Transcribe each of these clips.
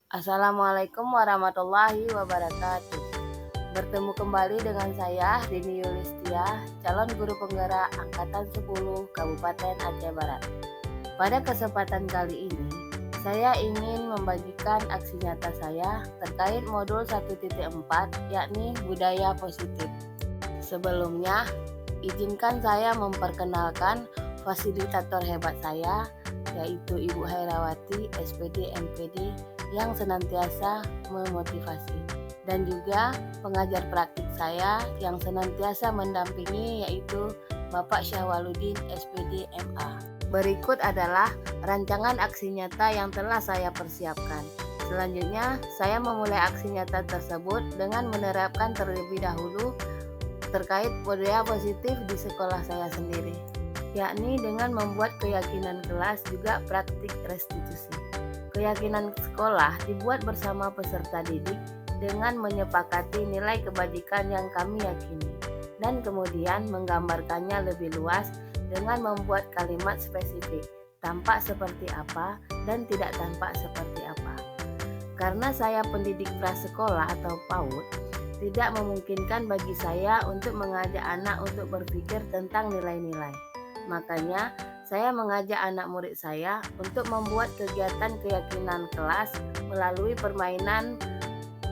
Assalamualaikum warahmatullahi wabarakatuh. Bertemu kembali dengan saya Rini Yulistia, calon guru penggerak Angkatan 10 Kabupaten Aceh Barat. Pada kesempatan kali ini, saya ingin membagikan aksi nyata saya terkait modul 1.4 yakni budaya positif. Sebelumnya, izinkan saya memperkenalkan fasilitator hebat saya, yaitu Ibu Hairawati, SPD MPD, yang senantiasa memotivasi, dan juga pengajar praktik saya yang senantiasa mendampingi, yaitu Bapak Syahwaluddin SPD MA. Berikut adalah rancangan aksi nyata yang telah saya persiapkan. Selanjutnya, saya memulai aksi nyata tersebut dengan menerapkan terlebih dahulu terkait budaya positif di sekolah saya sendiri, yakni dengan membuat keyakinan kelas juga praktik restitusi. Keyakinan sekolah dibuat bersama peserta didik dengan menyepakati nilai kebajikan yang kami yakini, dan kemudian menggambarkannya lebih luas dengan membuat kalimat spesifik, tampak seperti apa dan tidak tampak seperti apa. Karena saya pendidik prasekolah atau PAUD, tidak memungkinkan bagi saya untuk mengajak anak untuk berpikir tentang nilai-nilai. Makanya, saya mengajak anak murid saya untuk membuat kegiatan keyakinan kelas melalui permainan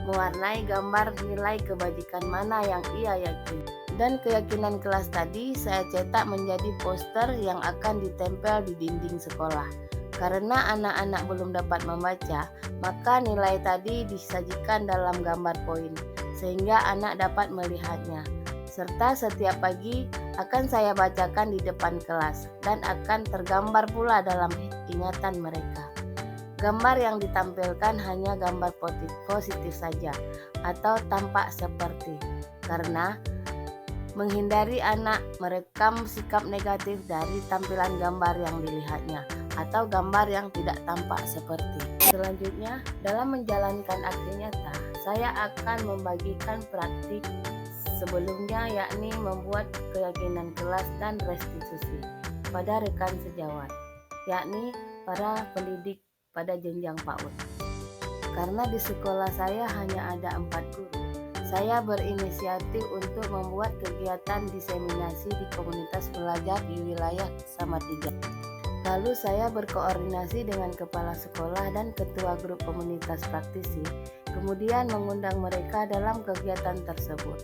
mewarnai gambar nilai kebajikan mana yang ia yakini. Dan keyakinan kelas tadi saya cetak menjadi poster yang akan ditempel di dinding sekolah. Karena anak-anak belum dapat membaca, maka nilai tadi disajikan dalam gambar poin, sehingga anak dapat melihatnya. Serta setiap pagi akan saya bacakan di depan kelas dan akan tergambar pula dalam ingatan mereka. Gambar yang ditampilkan hanya gambar positif saja atau tampak seperti, karena menghindari anak merekam sikap negatif dari tampilan gambar yang dilihatnya atau gambar yang tidak tampak seperti. Selanjutnya, dalam menjalankan aksi nyata, saya akan membagikan praktik sebelumnya, yakni membuat keyakinan kelas dan restitusi pada rekan sejawat, yakni para pendidik pada jenjang PAUD. Karena di sekolah saya hanya ada 4 guru, saya berinisiatif untuk membuat kegiatan diseminasi di komunitas belajar di wilayah Salatiga. Lalu saya berkoordinasi dengan kepala sekolah dan ketua grup komunitas praktisi, kemudian mengundang mereka dalam kegiatan tersebut.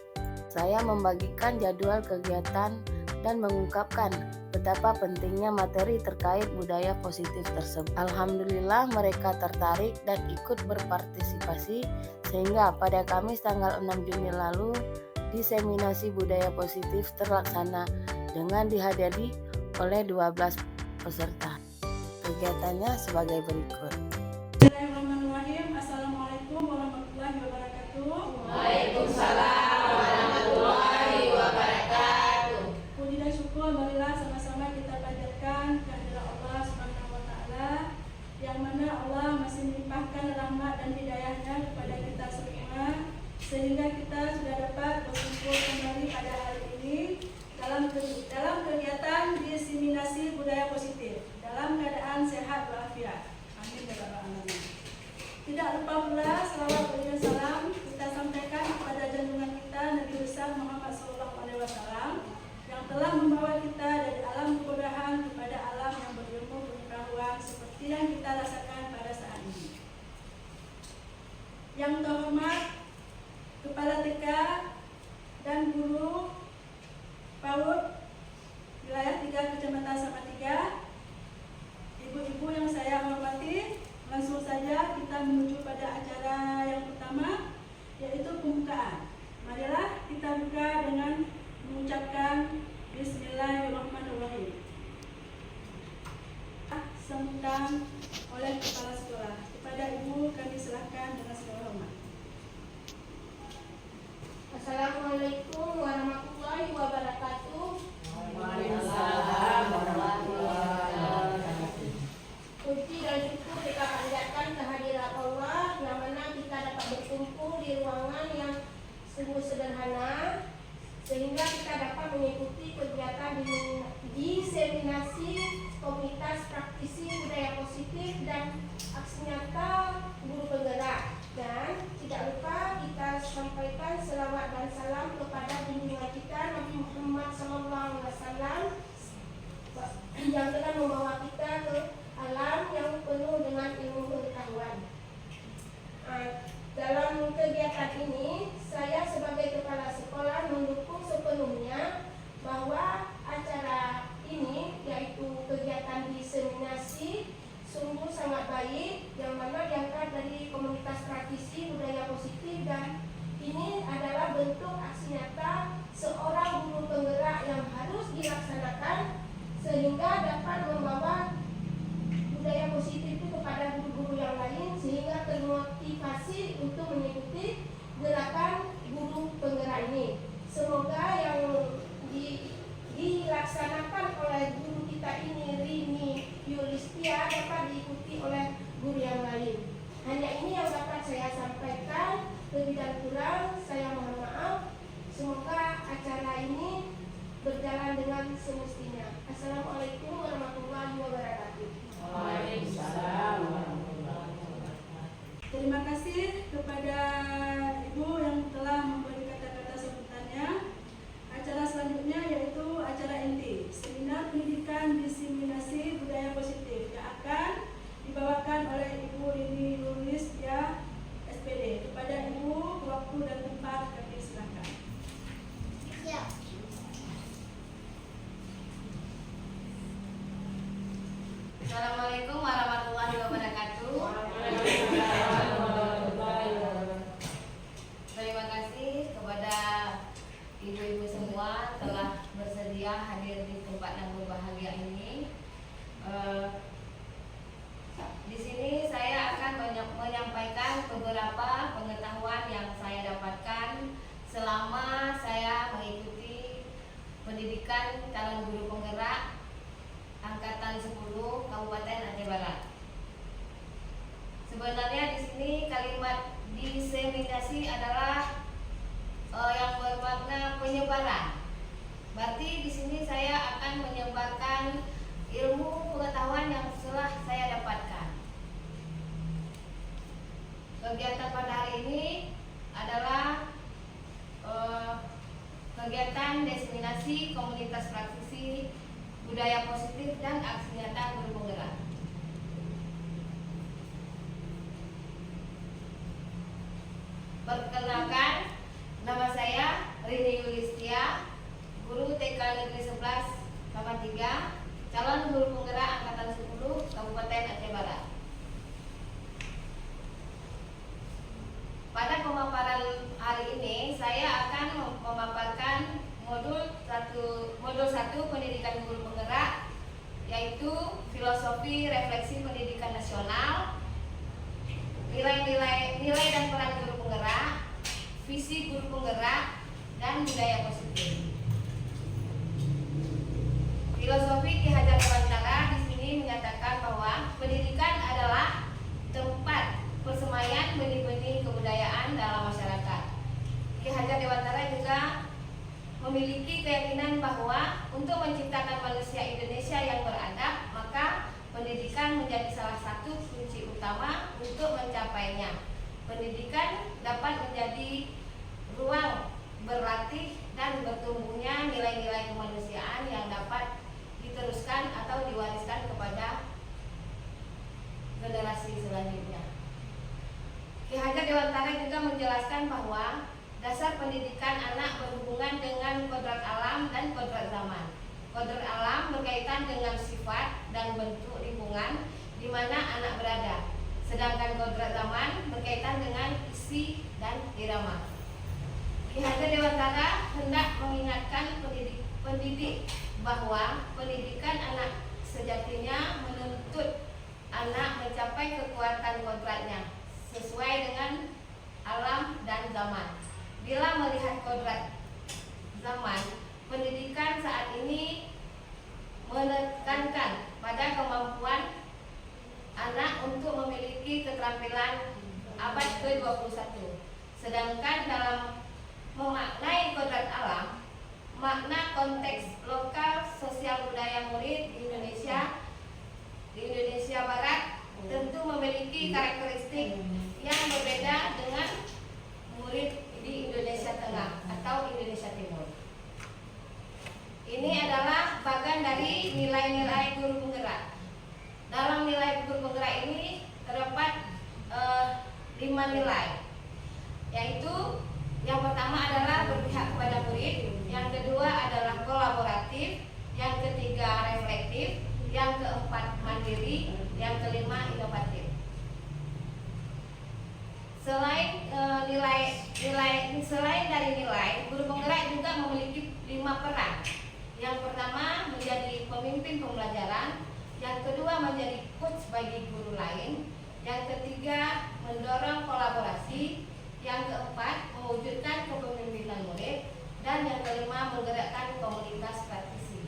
Saya membagikan jadwal kegiatan dan mengungkapkan betapa pentingnya materi terkait budaya positif tersebut. Alhamdulillah mereka tertarik dan ikut berpartisipasi, sehingga pada Kamis tanggal 6 Juni lalu diseminasi budaya positif terlaksana dengan dihadiri oleh 12 peserta. Kegiatannya sebagai berikut. Bismillahirrahmanirrahim. Assalamualaikum warahmatullahi wabarakatuh. Waalaikumsalam warahmatullahi wabarakatuh. Puji dan syukur marilah sama-sama kita panjatkan kehadirat Allah Subhanahu wa taala, yang mana Allah masih melimpahkan rahmat dan hidayahnya kepada kita semua, sehingga kita sudah dapat berkumpul kembali pada hari ini dalam kegiatan diseminasi budaya positif dalam keadaan sehat walafiat. Amin ya rabbal alamin. Tidak lupa pula salawat dan salam kita sampaikan kepada junjungan kita Nabi besar Muhammad SAW yang telah membawa kita dari alam kebodohan kepada alam yang berilmu pengetahuan seperti yang kita rasakan pada saat ini. Yang terhormat Kepala TK dan Guru PAUD wilayah 3 Kecamatan Salatiga, ibu-ibu yang saya hormati, langsung saja kita menuju pada acara yang pertama, yaitu pembukaan. Marilah kita buka dengan mengucapkan Bismillahirrahmanirrahim. Sambutan oleh kepala sekolah. Kepada ibu kami serahkan dengan segala hormat. Assalamualaikum warahmatullahi wabarakatuh. Waalaikumsalam warahmatullahi wabarakatuh. Puji dan syukur kita panjatkan kehadirat Allah yang mana kita dapat berkumpul di ruangan yang sungguh sederhana, sehingga kita dapat mengikuti kegiatan diseminasi komunitas praktisi budaya positif dan aksi nyata guru penggerak. Dan tidak lupa kita sampaikan selawat dan salam kepada junjungan kita Nabi Muhammad SAW yang telah membawa kita ke alam yang penuh dengan ilmu pengetahuan. Dalam kegiatan ini, saya sebagai kepala sekolah mendukung sepenuhnya bahwa acara ini, yaitu kegiatan diseminasi, sungguh sangat baik, yang mana diangkat dari komunitas praktisi budaya positif, dan ini adalah bentuk aksi nyata seorang guru penggerak yang harus dilaksanakan sehingga dapat membawa budaya positif itu kepada guru-guru yang lain, sehingga termotivasi untuk mengikuti gerakan guru penggerak ini. Semoga yang dilaksanakan oleh guru kita ini, Rini Yulistia, dapat diikuti oleh guru yang lain. Hanya ini yang dapat saya sampaikan. Lebih dan kurang saya mohon maaf. Semoga acara ini berjalan dengan semestinya. Assalamualaikum warahmatullahi wabarakatuh. Waalaikumsalam warahmatullahi wabarakatuh. Terima kasih kepada Ibu yang telah memberi kata-kata sambutannya. Acara selanjutnya yaitu acara inti, seminar pendidikan diseminasi budaya positif yang akan dibawakan oleh Ibu Rini Yulistia SPD. Kepada Ibu, waktu dan tempat kami silakan. Siap. Assalamualaikum warahmatullahi wabarakatuh. Terima kasih kepada ibu-ibu semua telah bersedia hadir di tempat yang berbahagia ini. Di sini saya akan menyampaikan beberapa pengetahuan yang saya dapatkan selama saya mengikuti pendidikan calon guru penggerak Angkatan 10 Kabupaten Aceh Barat. Sebenarnya di sini kalimat diseminasi adalah yang bermakna penyebaran. Berarti di sini saya akan menyebarkan ilmu pengetahuan yang telah saya dapatkan. Kegiatan pada hari ini adalah kegiatan diseminasi komunitas praktisi budaya positif dan aksi nyata guru penggerak. Perkenalkan, nama saya Rini Yulistia, guru TK Negeri 11 Taman 3, calon guru penggerak Angkatan 10 Kabupaten Aceh Barat. Pada pemaparan hari ini saya akan memaparkan modul 1 pendidikan guru penggerak, yaitu filosofi refleksi pendidikan nasional, nilai dan peran guru penggerak, visi guru penggerak, dan budaya positif. Filosofi Ki Hajar Dewantara di sini menyatakan bahwa pendidikan adalah tempat persemaian benih-benih kebudayaan dalam masyarakat. Ki Hajar Dewantara juga memiliki keyakinan bahwa untuk menciptakan manusia Indonesia yang beradab, maka pendidikan menjadi salah satu kunci utama untuk mencapainya. Pendidikan dapat menjadi ruang berlatih dan bertumbuhnya nilai-nilai kemanusiaan yang dapat diteruskan atau diwariskan kepada generasi selanjutnya. Ki Hajar Dewantara juga menjelaskan bahwa dasar pendidikan anak berhubungan dengan kodrat alam dan kodrat zaman. Kodrat alam berkaitan dengan sifat dan bentuk lingkungan di mana anak berada, sedangkan kodrat zaman berkaitan dengan isi dan irama. Ki Hajar Dewantara hendak mengingatkan pendidik bahwa pendidikan anak sejatinya menuntut anak mencapai kekuatan kodratnya sesuai dengan alam dan zaman. Bila melihat kodrat zaman, pendidikan saat ini menekankan pada kemampuan anak untuk memiliki keterampilan abad ke-21. Sedangkan dalam memaknai kodrat alam, makna konteks lokal sosial budaya murid di Indonesia Barat tentu memiliki karakteristik yang berbeda dengan murid di Indonesia Tengah atau Indonesia Timur. Ini adalah bagian dari nilai-nilai guru penggerak. Dalam nilai guru penggerak ini terdapat 5 nilai, yaitu yang pertama adalah berpihak kepada murid, yang kedua adalah kolaboratif, yang ketiga reflektif, yang keempat mandiri, yang kelima inovatif. Selain selain dari nilai, guru penggerak juga memiliki 5 peran. Yang pertama menjadi pemimpin pembelajaran, yang kedua menjadi coach bagi guru lain, yang ketiga mendorong kolaborasi, yang keempat mewujudkan kepemimpinan murid, dan yang kelima menggerakkan komunitas praktisi.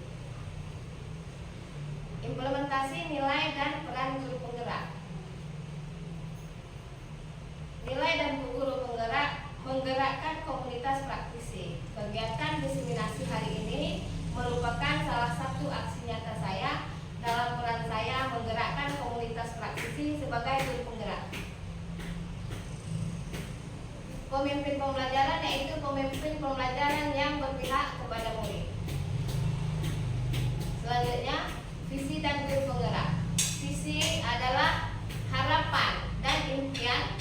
Implementasi nilai dan peran guru penggerak. Nilai dan guru penggerak menggerakkan komunitas praktisi. Kegiatan diseminasi hari ini merupakan salah satu aksi nyata saya dalam peran saya menggerakkan komunitas praktisi sebagai guru penggerak. Pemimpin pembelajaran yaitu pemimpin pembelajaran yang berpihak kepada murid. Selanjutnya, visi dan guru penggerak. Visi adalah harapan dan impian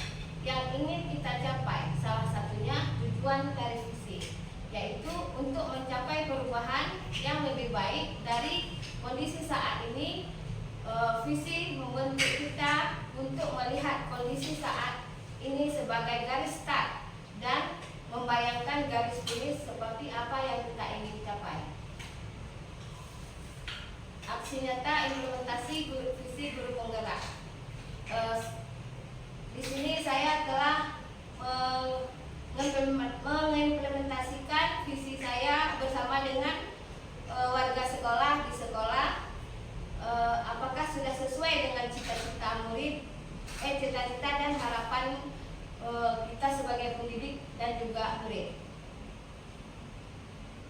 yang ingin kita capai. Salah satunya tujuan dari visi, yaitu untuk mencapai perubahan yang lebih baik dari kondisi saat ini. Visi membentuk kita untuk melihat kondisi saat ini sebagai garis start dan membayangkan garis finish seperti apa yang kita ingin capai. Aksi nyata implementasi visi guru penggerak. Di sini saya telah mengimplementasikan visi saya bersama dengan warga sekolah di sekolah. Apakah sudah sesuai dengan cita-cita murid, cita-cita dan harapan kita sebagai pendidik dan juga murid.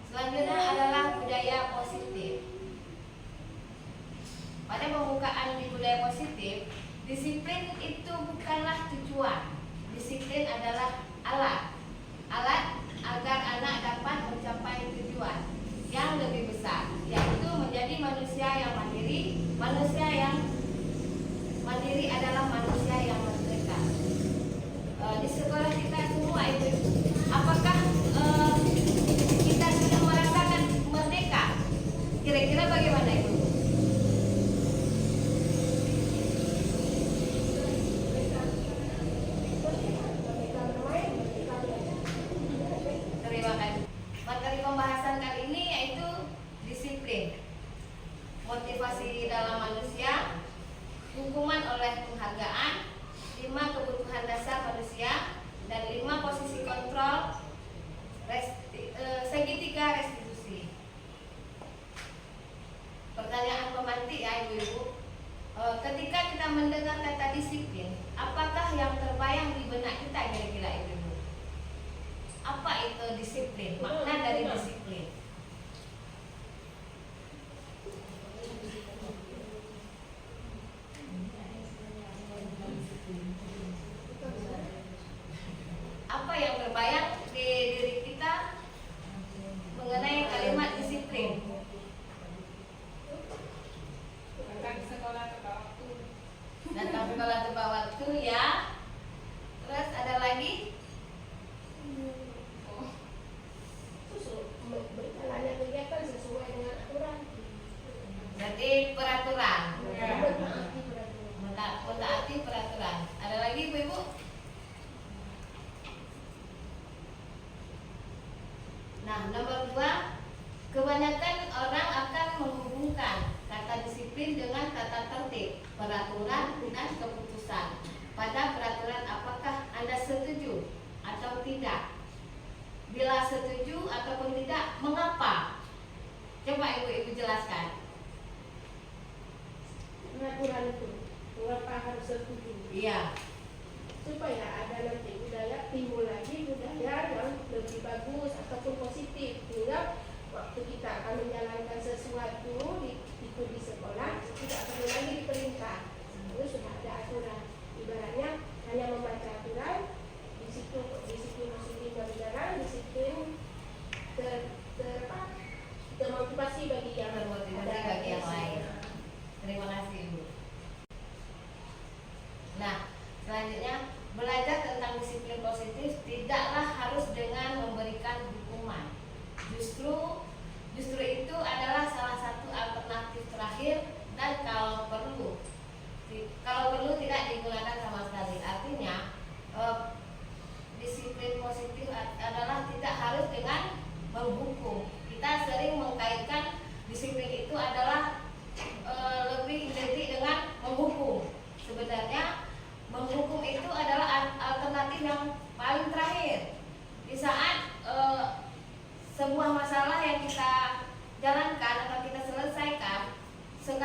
Selanjutnya adalah budaya positif. Pada pembukaan di budaya positif, disiplin itu bukanlah tujuan. Disiplin adalah alat agar anak dapat mencapai tujuan yang lebih besar, yaitu menjadi manusia yang mandiri. Manusia yang mandiri adalah manusia yang merdeka. Di sekolah kita semua itu, apakah kita sudah merasakan merdeka? Kira-kira bagaimana Ibu? Terima kasih. Materi pembahasan kali ini yaitu disiplin, motivasi dalam manusia, hukuman oleh penghargaan, 5 kebutuhan dasar manusia, dan 5 posisi kontrol, segitiga restitusi. Pertanyaan pemantik ya Ibu-Ibu, ketika kita mendengar kata disiplin, apakah yang terbayang di benak kita kira-kira Ibu-Ibu? Apa itu disiplin? Makna dari disiplin. Apa yang terbayang di diri kita mengenai kalimat disiplin? Datang sekolah tepat waktu. Datang sekolah tepat waktu ya. Terus ada lagi? Berjalannya kegiatan sesuai dengan aturan. Berarti peraturan. Ya. Mentaati peraturan. Ada lagi Ibu-Ibu? Nah, nomor 2, kebanyakan orang akan menghubungkan kata disiplin dengan tata tertib, peraturan, dan keputusan. Pada peraturan apakah Anda setuju atau tidak? Bila setuju ataupun tidak, mengapa? Coba Ibu-Ibu jelaskan. Peraturan itu, mengapa harus setuju? Iya. Supaya ada nanti budaya, timbul lagi budaya yang lebih bagus ataupun positif, sehingga waktu kita akan menjalankan sesuatu di sekolah tidak perlu lagi diperintah, itu sudah ada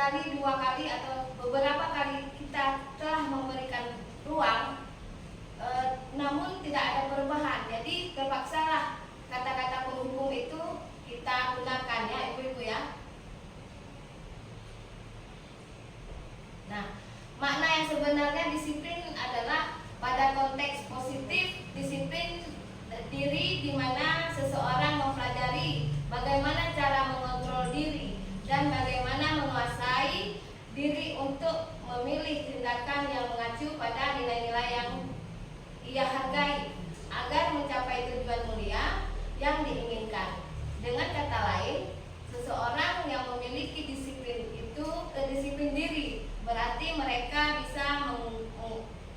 sekali, 2 kali atau beberapa kali kita telah memberikan ruang, namun tidak ada perubahan. Jadi terpaksalah kata-kata penghubung itu kita gunakan ya ibu-ibu ya. Nah, makna yang sebenarnya disiplin adalah pada konteks positif, disiplin diri di mana seseorang mempelajari bagaimana cara mengontrol diri dan bagaimana menguasai diri untuk memilih tindakan yang mengacu pada nilai-nilai yang ia hargai agar mencapai tujuan mulia yang diinginkan. Dengan kata lain, seseorang yang memiliki disiplin itu disiplin diri, berarti mereka bisa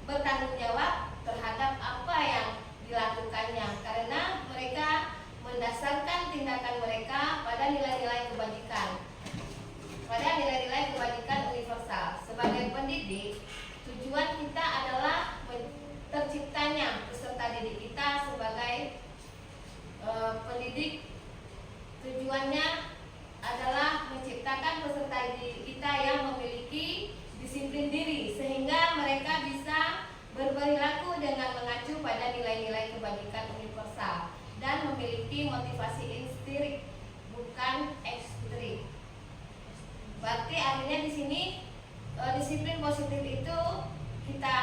bertanggung jawab terhadap apa yang dilakukannya karena mereka mendasarkan tindakan mereka pada nilai-nilai kebajikan, universal. Sebagai pendidik, tujuan kita adalah terciptanya peserta didik kita. Sebagai pendidik, tujuannya adalah menciptakan peserta didik kita yang memiliki disiplin diri sehingga mereka bisa berperilaku dengan mengacu pada nilai-nilai kebajikan universal dan memiliki motivasi instrik bukan ekstrik. Berarti artinya di sini disiplin positif itu kita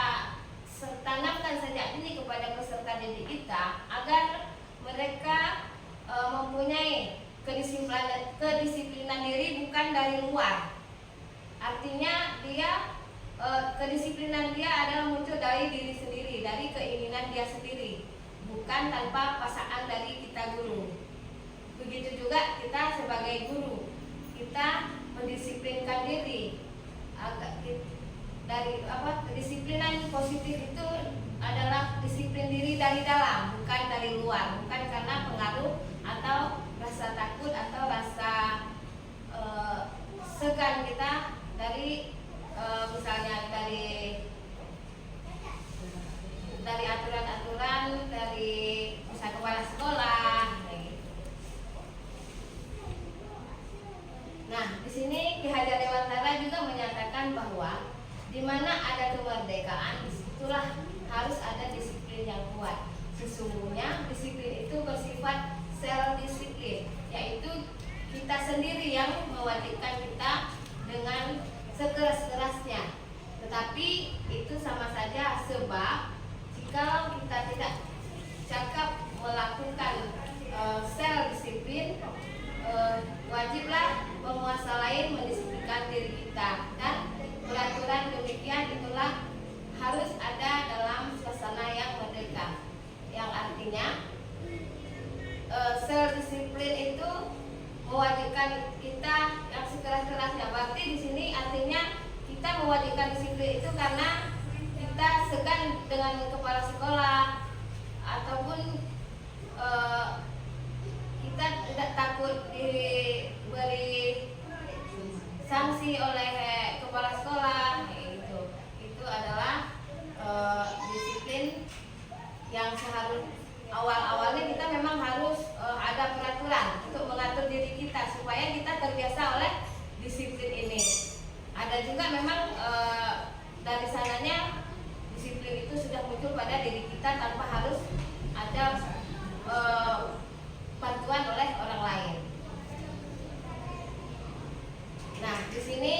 tanamkan sejak dini kepada peserta didik kita agar mereka mempunyai kedisiplinan diri bukan dari luar. Artinya kedisiplinan dia adalah muncul dari diri sendiri, dari keinginan dia sendiri, bukan tanpa paksaan dari kita guru. Begitu juga kita sebagai guru, kita mendisiplinkan diri dari kedisiplinan positif itu adalah disiplin diri dari dalam, bukan dari luar, bukan karena pengaruh atau rasa takut atau rasa segan kita dari misalnya dari aturan-aturan dari misalnya kepala sekolah. Nah, di sini Ki Hajar Dewantara juga menyatakan bahwa di mana ada kemerdekaan, disitulah harus ada disiplin yang kuat. Sesungguhnya disiplin itu bersifat self disiplin, yaitu kita sendiri yang mewajibkan kita dengan sekeras-kerasnya. Tetapi itu sama saja, sebab jika kita tidak cakap melakukan self disiplin, wajiblah penguasa lain mendisiplinkan diri kita, dan peraturan demikian itulah harus ada dalam suasana yang merdeka, yang artinya self disiplin itu mewajibkan kita yang sekeras-kerasnya. Berarti di sini artinya kita mewajibkan disiplin itu karena kita segan dengan kepala sekolah ataupun kita tidak takut diberi sanksi oleh kepala sekolah. Itu adalah disiplin yang awal-awalnya kita memang harus ada peraturan untuk mengatur diri kita supaya kita terbiasa oleh disiplin ini. Ada juga memang dari sananya disiplin itu sudah muncul pada diri kita tanpa harus ada bantuan oleh orang lain. Nah, di sini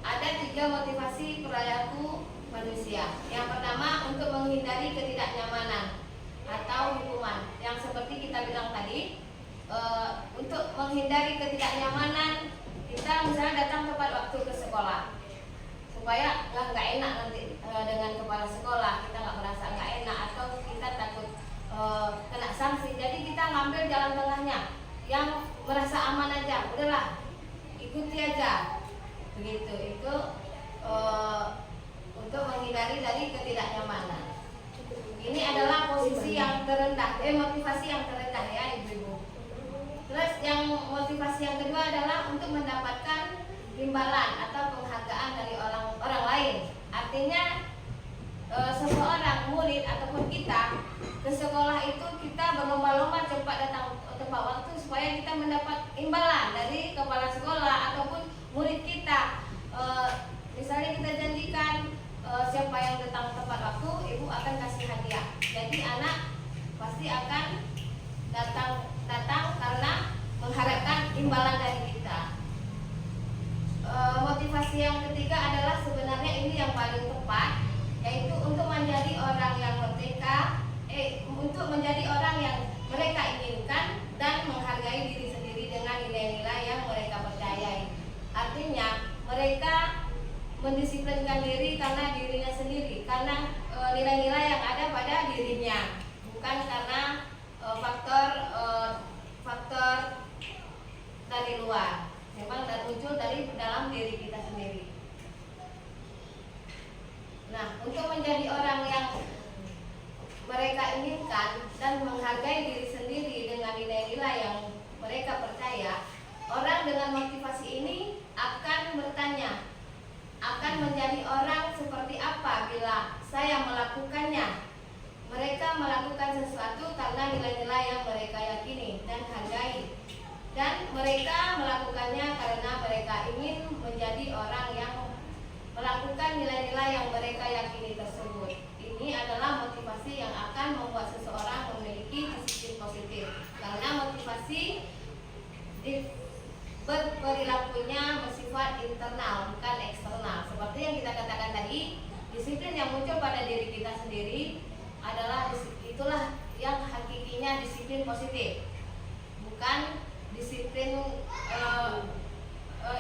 ada 3 motivasi perilaku manusia. Yang pertama, untuk menghindari ketidaknyamanan atau hukuman. Yang seperti kita bilang tadi, untuk menghindari ketidaknyamanan, kita misalnya datang tepat waktu ke sekolah supaya nggak enak nanti dengan kepala sekolah, kita nggak merasa nggak enak atau kita takut kena sanksi. Jadi kita ngambil jalan tengahnya yang merasa aman aja, udahlah ikuti aja begitu. Itu untuk menghindari dari ketidaknyamanan. Ini adalah posisi yang terendah, motivasi yang terendah ya ibu-ibu. Terus yang motivasi yang kedua adalah untuk mendapatkan imbalan atau penghargaan dari orang lain. Artinya seseorang murid ataupun kita ke sekolah itu kita berlomba-lomba cepat datang tepat waktu supaya kita mendapat imbalan dari kepala sekolah ataupun murid kita. Misalnya kita janjikan siapa yang datang tepat waktu, ibu akan kasih hadiah. Jadi anak pasti akan datang karena mengharapkan imbalan dari kita. Motivasi yang ketiga adalah sebenarnya ini yang paling tepat, yaitu untuk menjadi orang yang merdeka, untuk menjadi orang yang mereka inginkan dan menghargai diri sendiri dengan nilai-nilai yang mereka percayai. Artinya mereka mendisiplinkan diri karena dirinya sendiri, karena nilai-nilai yang ada pada dirinya, bukan karena faktor dari luar. Memang muncul dari dalam diri kita sendiri. Nah, untuk menjadi orang yang mereka inginkan dan menghargai diri sendiri dengan nilai-nilai yang mereka percaya, orang dengan motivasi ini akan bertanya, akan menjadi orang seperti apa bila saya melakukannya. Mereka melakukan sesuatu karena nilai-nilai yang mereka yakini dan hargai, dan mereka melakukannya karena mereka ingin menjadi orang yang melakukan nilai-nilai yang mereka yakini tersebut. Ini adalah motivasi yang akan membuat seseorang memiliki disiplin positif, karena motivasi perilakunya bersifat internal bukan eksternal. Seperti yang kita katakan tadi, disiplin yang muncul pada diri kita sendiri adalah itulah yang hakikinya disiplin positif, bukan disiplin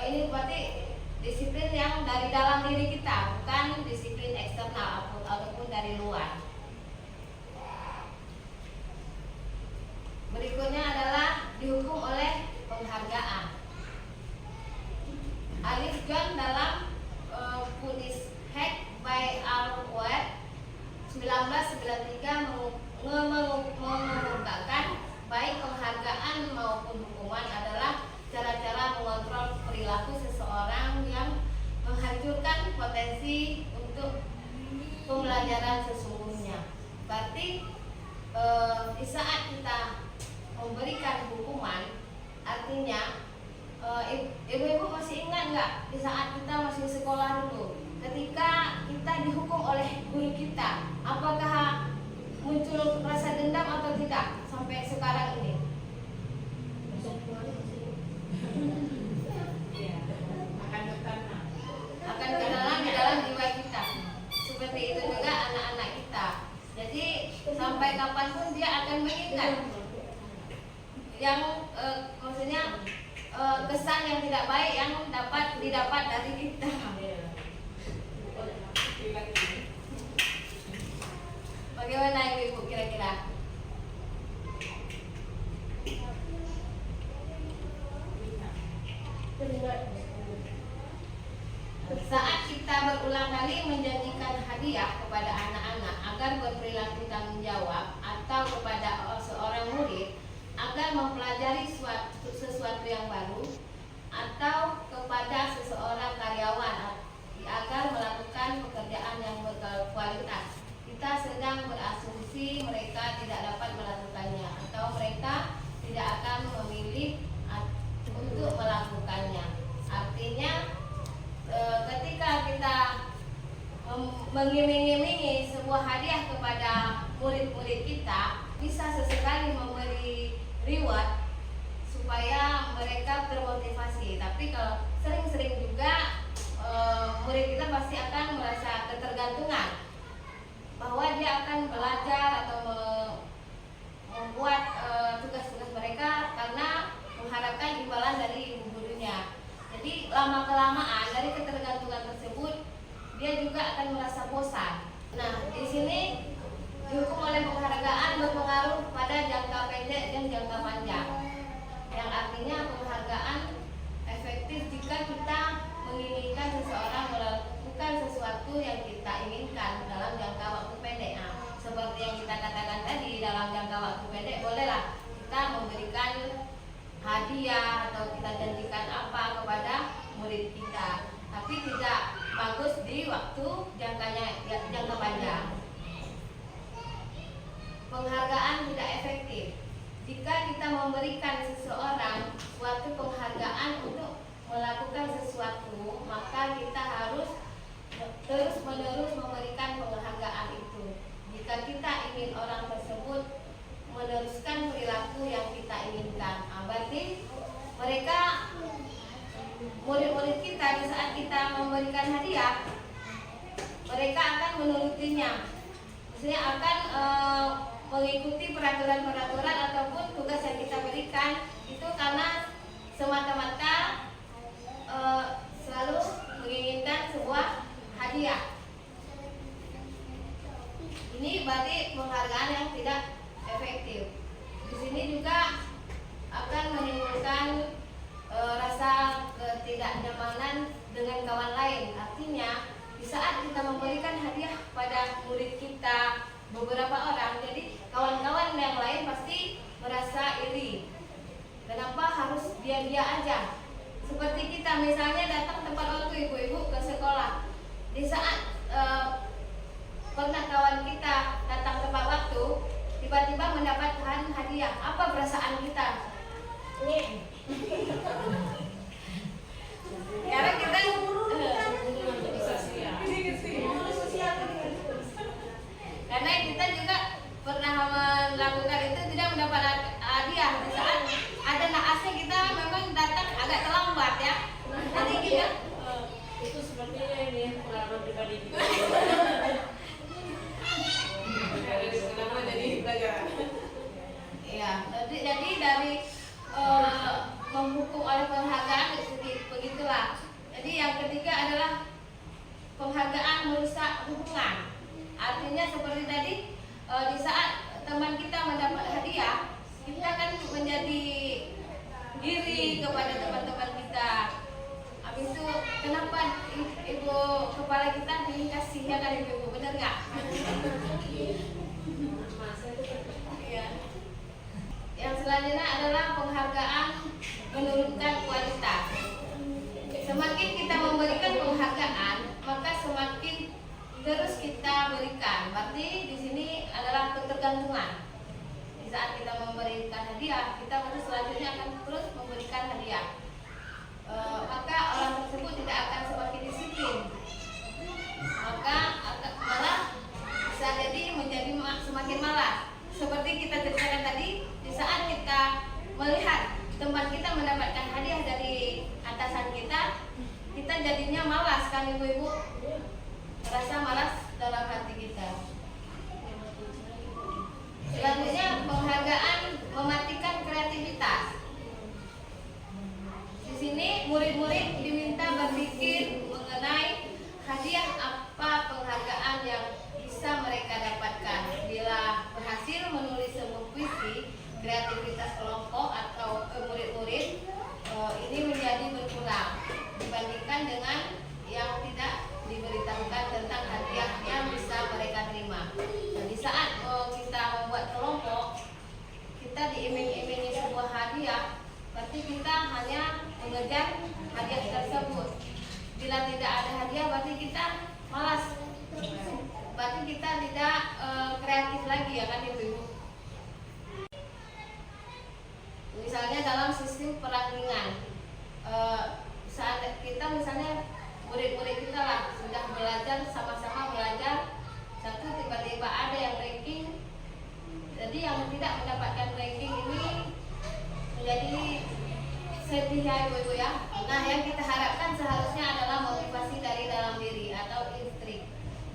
ini berarti disiplin yang dari dalam diri kita, bukan disiplin eksternal ataupun dari luar. Berikutnya adalah dihukum oleh penghargaan. Alif John dalam Punis Hack by Alward 1993 mengungkapkan baik penghargaan maupun hukuman adalah cara-cara mengontrol perilaku seseorang yang menghancurkan potensi untuk pembelajaran sesungguhnya. Berarti di saat kita memberikan hukuman, artinya ibu-ibu masih ingat nggak di saat kita masih sekolah dulu, ketika kita dihukum oleh guru kita, apakah muncul rasa dendam atau tidak sampai sekarang ini? Akan kenalan di dalam jiwa kita. Seperti itu juga anak-anak kita. Jadi sampai kapanpun dia akan mengingat yang maksudnya kesan yang tidak baik yang didapat dari kita. Bagaimana ibu kira-kira? Saat kita berulang kali menjanjikan hadiah kepada anak-anak agar berperilaku tanggung jawab, atau kepada seorang murid agar mempelajari sesuatu yang baru, atau kepada seseorang karyawan agar melakukan pekerjaan yang berkualitas, kita sedang berasumsi mereka tidak dapat melakukannya atau mereka tidak akan memilih untuk melakukannya. Artinya ketika kita mengiming-imingi sebuah hadiah kepada murid-murid kita, bisa sesekali memberi reward supaya mereka termotivasi. Tapi kalau sering-sering juga murid kita pasti akan merasa ketergantungan bahwa dia akan belajar atau membuat tugas-tugas mereka karena mengharapkan imbalan dari ibu gurunya. Jadi lama-kelamaan dari ketergantungan tersebut dia juga akan merasa bosan. Nah, di sini dihukum oleh penghargaan berpengaruh pada jangka pendek dan jangka panjang. Yang artinya penghargaan efektif jika kita menginginkan seseorang melakukan sesuatu yang kita inginkan dalam jangka waktu pendek. Nah, seperti yang kita katakan tadi, dalam jangka waktu pendek bolehlah kita memberikan hadiah atau kita janjikan apa kepada murid kita, tapi tidak bagus di waktu jangka panjang. penghargaan tidak efektif. Jika kita memberikan seseorang suatu penghargaan untuk melakukan sesuatu, maka kita harus terus-menerus memberikan penghargaan itu. Jika kita ingin orang tersebut meneruskan perilaku yang kita inginkan, berarti mereka, murid-murid kita, di saat kita memberikan hadiah, mereka akan menurutinya. Maksudnya akan mengikuti peraturan-peraturan ataupun tugas yang kita berikan, itu karena semata-mata selalu menginginkan sebuah hadiah. Ini berarti penghargaan yang tidak efektif. Di sini juga akan menimbulkan rasa ketidaknyamanan dengan kawan lain. Artinya, di saat kita memberikan hadiah pada murid kita beberapa orang, jadi kawan-kawan yang lain pasti merasa iri. Kenapa harus dia aja? Seperti kita misalnya datang tepat waktu ibu-ibu ke sekolah. Di saat pernah kawan kita datang tepat waktu, tiba-tiba mendapatkan hadiah, apa perasaan kita? Karena kita karena kita juga pernah melakukan itu, tidak mendapat hadiah. Di saat ada naasnya kita memang datang agak terlambat ya. Jadi kita Itu sepertinya ini pengalaman pribadi juga. Kenapa jadi pelajaran? Iya, jadi dari menghukum oleh penghargaan begitulah. Jadi yang ketiga adalah penghargaan merusak hubungan. Artinya seperti tadi, di saat teman kita mendapat hadiah, kita kan menjadi iri kepada teman-teman kita. Habis itu, kenapa ibu kepala kita dikasih, ya kan ibu, benar nggak? Iya. Yang selanjutnya adalah penghargaan menurunkan kualitas. Semakin kita memberikan penghargaan, maka semakin terus kita berikan. Berarti di sini adalah ketergantungan. Di saat kita memberikan hadiah, kita terus selanjutnya akan terus memberikan hadiah. Maka orang tersebut tidak akan semakin disiplin. Maka malah bisa jadi menjadi semakin malas. Seperti kita ceritakan tadi, di saat kita melihat teman kita mendapatkan hadiah dari atasan kita, kita jadinya malas kan ibu-ibu? Merasa malas dalam hati kita. Selanjutnya penghargaan mematikan kreativitas. Di sini murid-murid diminta berpikir mengenai hadiah apa penghargaan yang bisa mereka dapatkan. Bila berhasil menulis sebuah puisi, kreativitas kelompok atau murid-murid ini menjadi berkurang dibandingkan dengan yang tidak diberitahukan tentang hadiah yang bisa mereka terima. Dan di saat kita membuat kelompok, kita diiming-imingi sebuah hadiah, berarti kita hanya mengejar hadiah tersebut. Bila tidak ada hadiah, berarti kita malas. Berarti kita tidak kreatif lagi, ya kan ibu-ibu? Misalnya dalam sistem perangkingan, saat kita misalnya murid-murid kita lah sudah belajar, sama-sama belajar, satu tiba-tiba ada yang ranking, jadi yang tidak mendapatkan ranking ini menjadi sedih ya ibu-ibu ya. Nah, yang kita harapkan seharusnya adalah motivasi dari dalam diri atau intrik.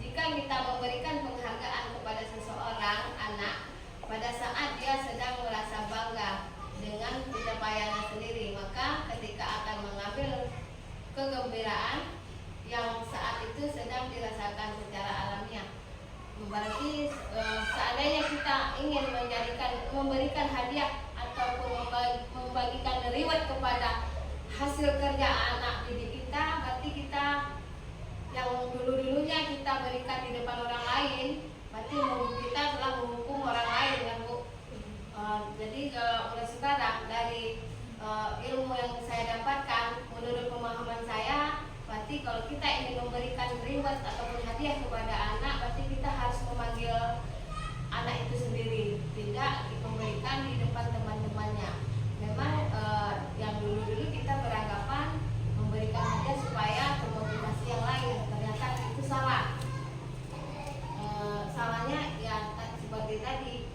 Jika kita memberikan penghargaan kepada seseorang anak pada saat dia sedang merasa bangga dengan pencapaiannya sendiri, maka ketika akan mengambil kegembiraan yang saat itu sedang dirasakan secara alamiah. Berarti seandainya kita ingin memberikan hadiah ataupun membagikan reward kepada hasil kerja anak didik kita, berarti kita yang dulu-dulunya kita berikan di depan orang lain, berarti kita telah menghukum orang lain kan Bu. Jadi mulai sekarang dari ilmu yang saya dapatkan, menurut pemahaman saya, berarti kalau kita ingin memberikan reward ataupun hadiah kepada anak, berarti kita harus memanggil anak itu sendiri. tadi,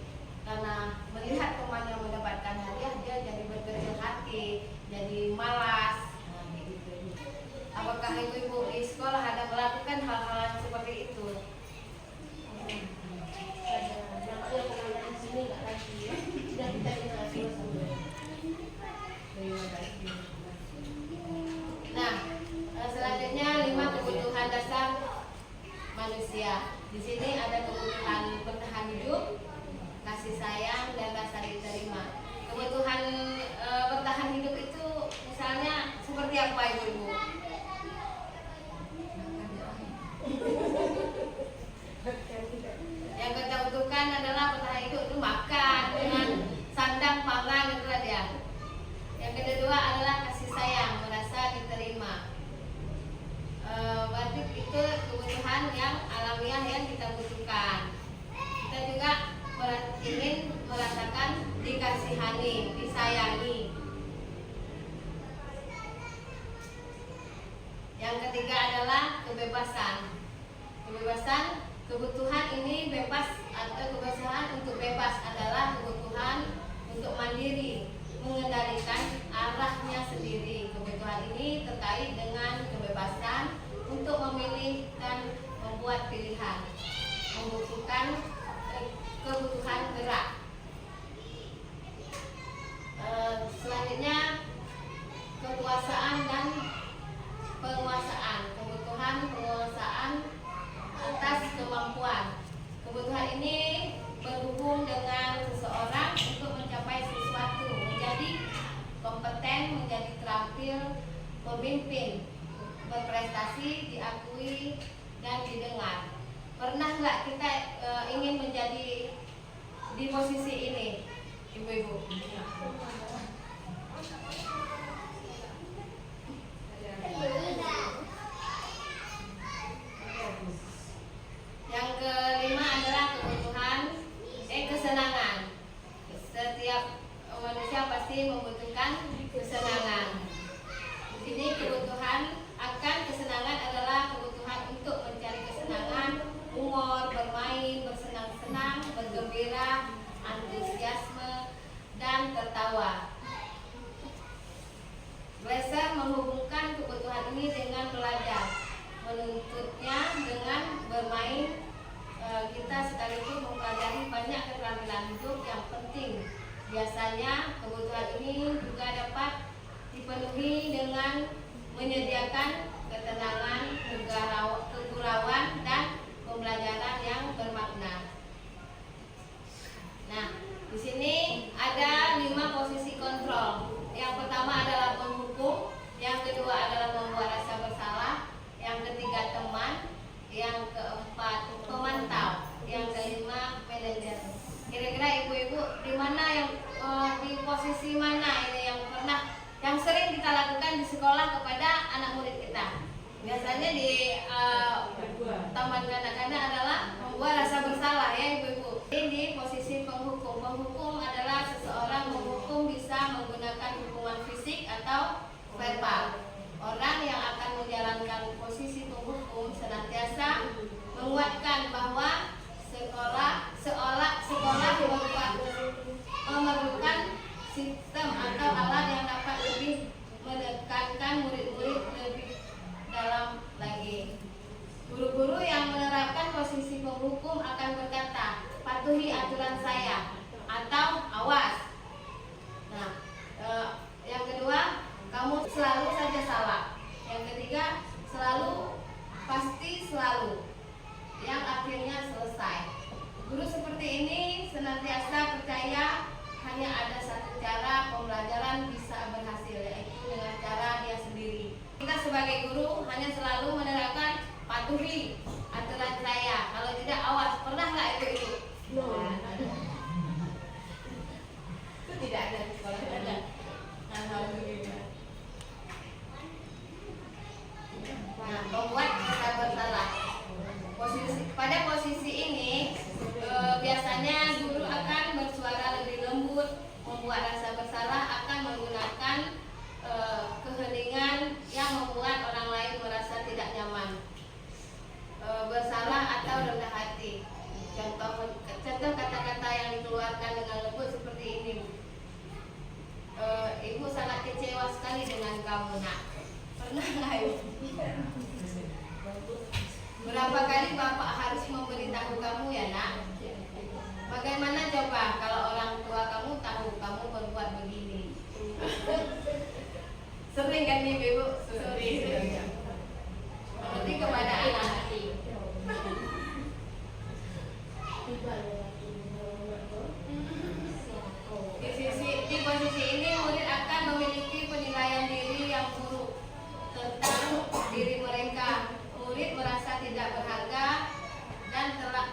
karena melihat teman yang mendapatkan hadiah dia jadi berkecil hati, jadi malas. Nah, gitu. Apakah ibu-ibu di sekolah ada melakukan hal-hal seperti itu? Ada yang pernah di sini nggak lagi ya? Sudah kita dengar sama. Terima kasih. Nah, selanjutnya 5 kebutuhan dasar manusia. Di sini ada kebutuhan bertahan hidup, kasih sayang, dan rasa diterima. Kebutuhan bertahan hidup itu misalnya seperti apa ibu-ibu? Yang kita butuhkan adalah bertahan hidup itu makan dengan sandang pangan, itulah dia. Yang kedua adalah kasih sayang, merasa diterima. Berarti itu kebutuhan yang alamiah yang kita butuhkan. Kita juga ingin merasakan dikasihani, disayangi. Yang ketiga adalah kebebasan. Kebebasan, kebutuhan ini bebas atau kebebasan untuk bebas adalah kebutuhan untuk mandiri, mengendalikan arahnya sendiri. Kebutuhan ini terkait dengan kebebasan untuk memilih dan membuat pilihan, membutuhkan kebutuhan gerak. Selanjutnya kekuasaan dan penguasaan. Kebutuhan penguasaan atas kemampuan. Kebutuhan ini berhubung dengan seseorang untuk mencapai sesuatu, menjadi kompeten, menjadi terampil, memimpin, berprestasi, diakui, dan didengar. Pernah nggak kita ingin menjadi di posisi ini, ibu-ibu? Yang kelima adalah kebutuhan kesenangan. Setiap manusia pasti membutuhkan kesenangan. Di sini kebutuhan akan kesenangan adalah kebutuhan untuk mencari kesenangan, humor, bermain, bersenang-senang, bergembira, antusiasme, dan tertawa. Glaser menghubungkan kebutuhan ini dengan belajar, menuntutnya dengan bermain. Kita sekaligus mempelajari banyak keterampilan hidup yang penting. Biasanya kebutuhan ini juga dapat dipenuhi dengan menyediakan ketenangan, kegurauan, dan pembelajaran yang bermakna. Nah, di sini ada 5 posisi kontrol. Yang pertama adalah penghukum, yang kedua adalah membuat rasa bersalah, yang ketiga teman, yang keempat pemantau, yang kelima manajer. Kira-kira ibu-ibu di mana yang di posisi mana ini yang sering kita lakukan di sekolah kepada anak murid kita? Biasanya di taman kanak-kanak adalah membuat rasa bersalah ya ibu-ibu. Ini di posisi penghukum. Penghukum adalah seseorang menghukum bisa menggunakan hukuman fisik atau verbal. Orang yang akan menjalankan posisi penghukum senantiasa menguatkan bahwa sekolah memerlukan sistem atau alat yang dapat lebih menekankan murid-murid lebih dalam lagi. Guru-guru yang menerapkan posisi penghukum akan berkata, patuhi aturan saya atau awas. Nah, yang kedua, kamu selalu saja salah. Yang ketiga, selalu, pasti selalu, yang akhirnya selesai. Guru seperti ini senantiasa percaya hanya ada satu cara pembelajaran bisa berhasil, yaitu dengan cara dia sendiri. Kita sebagai guru hanya selalu menerapkan patuhi aturan saya, kalau tidak awas. Pernah nggak ibu-ibu? Itu tidak ada di sekolah, tidak ada. Alhamdulillah. Nah, membuat rasa bersalah. Pada posisi ini biasanya guru akan bersuara lebih lembut. Membuat rasa bersalah akan menggunakan keheningan yang membuat orang lain merasa tidak nyaman. Bersalah atau rendah hati. Contoh kata dikeluarkan dengan lembut seperti ini. Ibu sangat kecewa sekali dengan kamu, nak. Pernah nggak Ibu? Berapa kali Bapak harus memberitahu kamu ya, nak? Bagaimana coba kalau orang tua kamu tahu kamu berbuat begini? Sering kan Ibu? Sering. Berarti kepada anak. Di posisi ini murid akan memiliki penilaian diri yang buruk tentang diri mereka. Murid merasa tidak berharga dan telah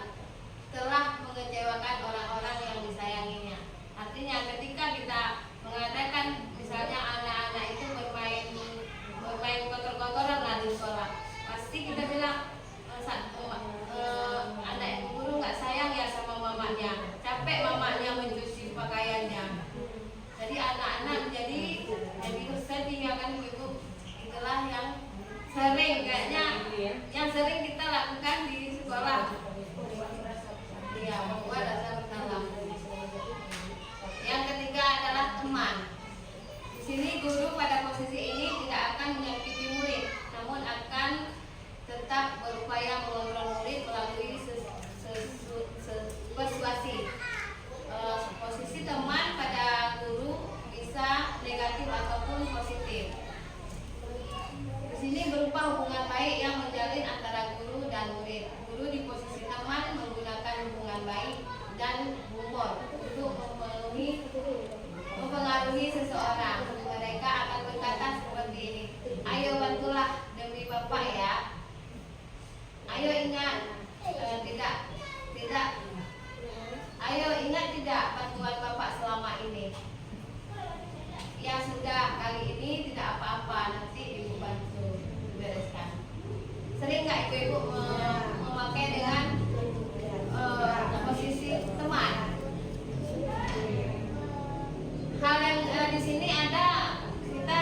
mengecewakan orang-orang yang disayanginya. Artinya ketika kita mengatakan misalnya anak-anak itu bermain kotor-kotoran lah di sekolah, pasti kita bilang anak ibu guru nggak sayang ya sama mamanya, capek mamanya mencuci pakaiannya. Jadi anak-anak jadi sedih ya kan Ibu. Itulah yang sering kayaknya yang sering kita lakukan di sekolah. Iya, membuat rasa bersalah. Yang ketiga adalah teman. Di sini guru pada posisi ini tidak akan menyakiti murid, namun akan tetap berupaya mengontrol murid melalui persuasi. Posisi teman pada guru bisa negatif ataupun positif. Di sini berupa hubungan baik yang menjalin antara guru dan murid. Guru di posisi teman menggunakan hubungan baik dan humor untuk mempengaruhi seseorang. Mereka akan berkata seperti ini, ayo bantulah demi Bapak ya. Ayo ingat Ayo ingat tidak bantuan Bapak selama ini. Ya sudah, kali ini tidak apa-apa, nanti Ibu bantu bereskan. Sering nggak Ibu memakai dengan posisi teman? Hal yang di sini ada kita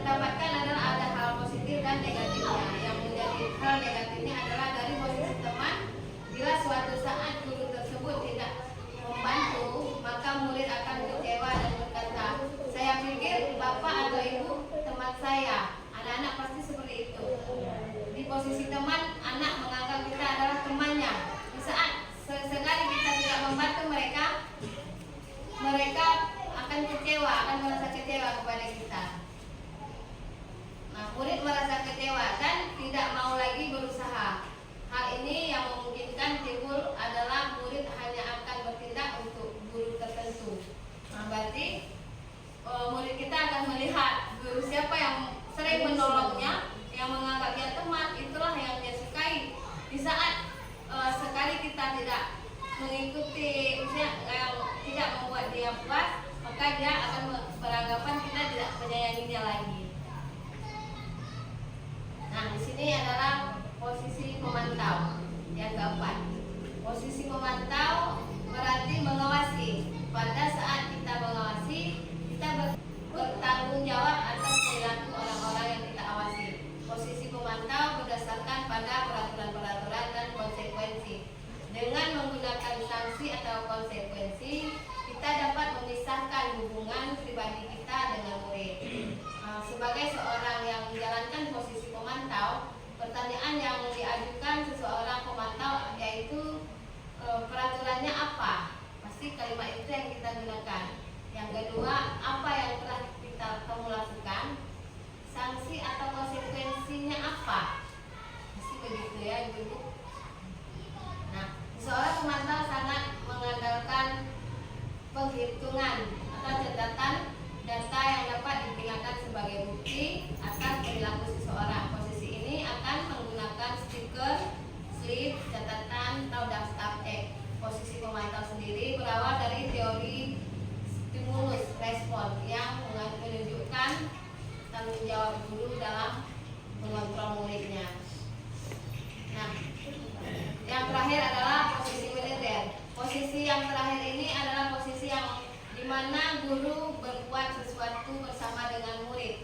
dapatkan adalah ada hal positif dan negatifnya. Yang menjadi hal negatifnya adalah dari posisi teman, bila suatu saat guru tersebut tidak membantu, maka murid akan kecewa dan berkata, saya pikir Bapak atau Ibu teman saya. Anak-anak pasti seperti itu. Di posisi teman, anak menganggap kita adalah temannya. Di saat sesekali kita tidak membantu mereka, mereka akan kecewa, akan merasa kecewa kepada kita. Nah, murid merasa kecewa dan tidak mau lagi berusaha. Hal ini yang memungkinkan timbul adalah murid hanya akan bertindak untuk guru tertentu. Nah, berarti murid kita akan melihat guru siapa yang sering menolongnya, yang menganggap dia teman, itulah yang dia sukai. Di saat sekali kita tidak mengikuti, misalnya yang tidak membuat dia puas, maka dia akan beranggapan kita tidak menyayanginya lagi. Nah, di sini adalah posisi pemantau. Yang keempat, posisi pemantau berarti mengawasi. Pada saat kita mengawasi, kita bertanggung jawab atas perilaku orang-orang yang kita awasi. Posisi pemantau berdasarkan pada peraturan-peraturan dan konsekuensi. Dengan menggunakan sanksi atau konsekuensi, kita dapat memisahkan hubungan pribadi kita dengan murid. Sebagai seorang yang menjalankan posisi pemantau, pertanyaan yang diajukan seseorang pemantau yaitu peraturannya apa? Pasti kalimat itu yang kita gunakan. Yang kedua, apa yang telah kamu lakukan? Sanksi atau konsekuensinya apa? Pasti begitu ya Ibu. Nah, seorang pemantau sangat mengandalkan penghitungan atau catatan data yang dapat digunakan sebagai bukti atas perilaku seseorang. Posisi ini akan menggunakan stiker, slip, catatan, atau daftar X. Posisi pemantau sendiri berawal dari teori stimulus respon yang menunjukkan tanggung jawab guru dalam mengontrol muridnya. Nah, yang terakhir adalah posisi militer. Posisi yang terakhir ini adalah posisi yang di mana guru berbuat sesuatu bersama dengan murid,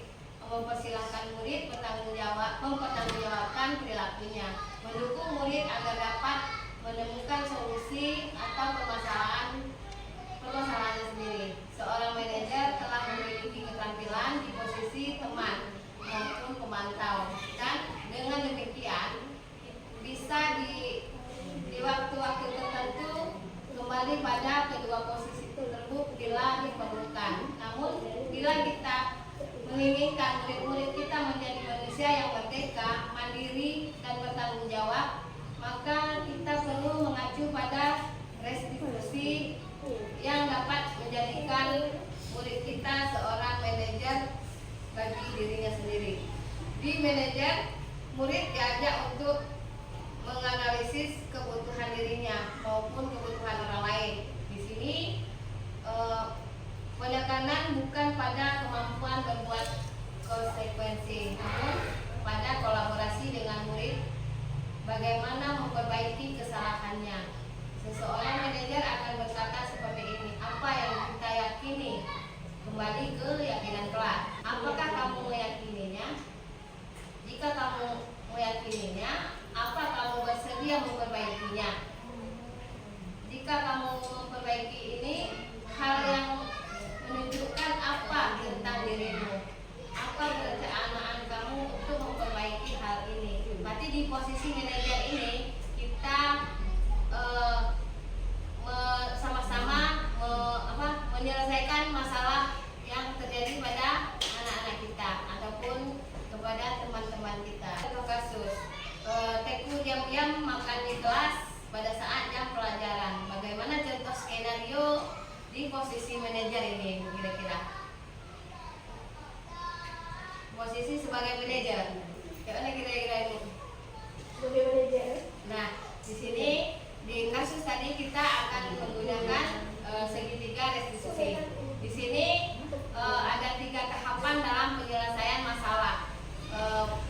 mempersilahkan murid mempertanggungjawabkan perilakunya, mendukung murid agar dapat menemukan solusi atau permasalahan yang dapat menjadikan murid kita seorang manajer bagi dirinya sendiri. Di manajer, murid diajak untuk menganalisis kebutuhan dirinya maupun kebutuhan orang lain. Di sini penekanan bukan pada kemampuan berbuat konsekuensi, namun pada kolaborasi dengan murid bagaimana memperbaiki kesalahannya. Seseorang manajer akan berkata seperti ini, apa yang kita yakini? Kembali ke keyakinan kelak. Apakah kamu meyakininya? Jika kamu meyakininya, apa kamu bersedia memperbaikinya? Jika kamu memperbaiki ini, hal yang menunjukkan apa tentang dirimu? Apa perencanaan kamu untuk memperbaiki hal ini? Berarti di posisi manajer ini kita sama-sama menyelesaikan masalah yang terjadi pada anak-anak kita ataupun kepada teman-teman kita. Contoh kasus, Teku diam-diam makan di kelas pada saat jam pelajaran. Bagaimana contoh skenario di posisi manajer ini kira-kira? Posisi sebagai manajer, gimana kira-kira ini? Sebagai manajer. Nah, di sini di kasus tadi kita akan menggunakan segitiga restitusi. Di sini ada 3 tahapan dalam penyelesaian masalah.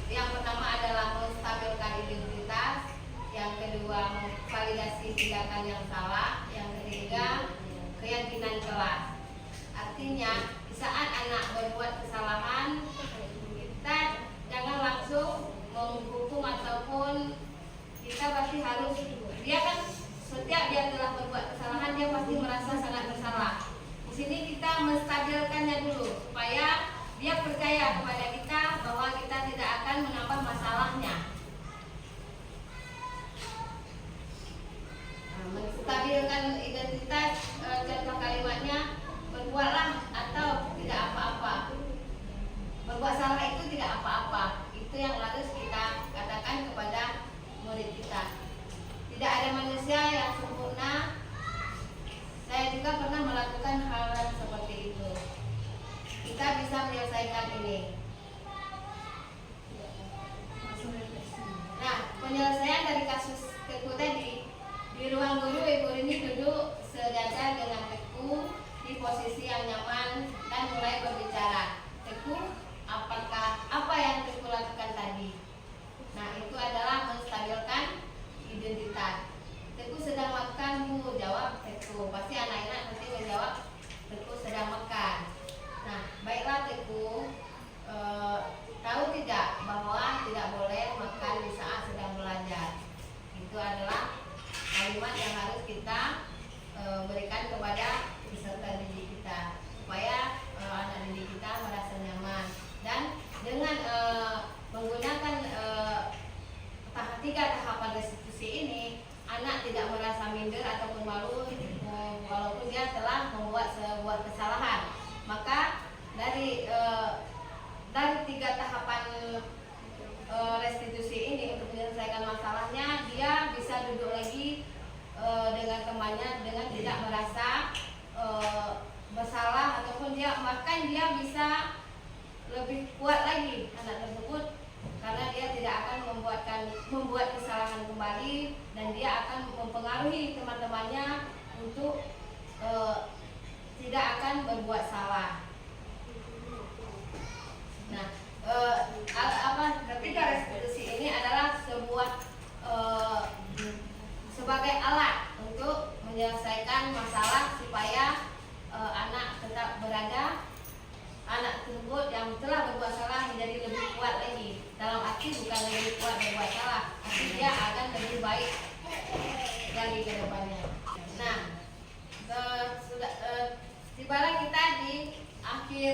Yang pertama adalah menstabilkan identitas, yang kedua validasi tindakan yang salah, yang ketiga keyakinan kelas. Artinya di saat anak berbuat kesalahan, kita jangan langsung menghukum ataupun kita pasti harus, dia kan setiap dia telah berbuat kesalahan dia pasti merasa sangat bersalah. Di sini kita menstabilkannya dulu supaya dia percaya kepada kita bahwa kita tidak akan menambah masalahnya. Menstabilkan identitas, contoh kalimatnya berbuatlah atau tidak apa-apa. Berbuat salah itu tidak apa-apa. Itu yang harus kita katakan kepada murid kita. Tidak ada manusia yang sempurna. Saya juga pernah melakukan hal seperti itu. Kita bisa menyelesaikan ini. Nah, penyelesaian dari kasus Teku tadi, di ruang guru Ibu Rini duduk sejajar dengan Teku di posisi yang nyaman dan mulai berbicara. Teku, apa yang Teku lakukan tadi? Nah, itu adalah menstabilkan identitas. Teku sedang makan, Bu, jawab Teku. Pasti anak-anak nanti menjawab Teku sedang makan. Nah, baiklah Teku, tahu tidak bahwa tidak boleh makan di saat sedang belajar? Itu adalah kalimat yang harus kita berikan kepada peserta didik kita supaya anak didik kita merasa nyaman. Dan dengan menggunakan 3 tahapan restitusi ini, anak tidak merasa minder ataupun malu walaupun dia telah membuat sebuah kesalahan. Maka dari 3 tahapan restitusi ini untuk menyelesaikan masalahnya, dia bisa duduk lagi dengan temannya dengan tidak merasa bersalah ataupun bahkan dia bisa lebih kuat lagi anak tersebut, karena dia tidak akan membuat kesalahan kembali dan dia akan mempengaruhi teman-temannya untuk tidak akan berbuat salah. Nah, ketika restitusi ini adalah sebuah sebagai alat untuk menyelesaikan masalah supaya anak tetap berada, anak tersebut yang telah berbuat salah menjadi lebih kuat lagi. Dalam arti bukan lebih kuat berbuat salah, tapi dia akan lebih baik lagi ke depannya. Nah, tibalah kita di akhir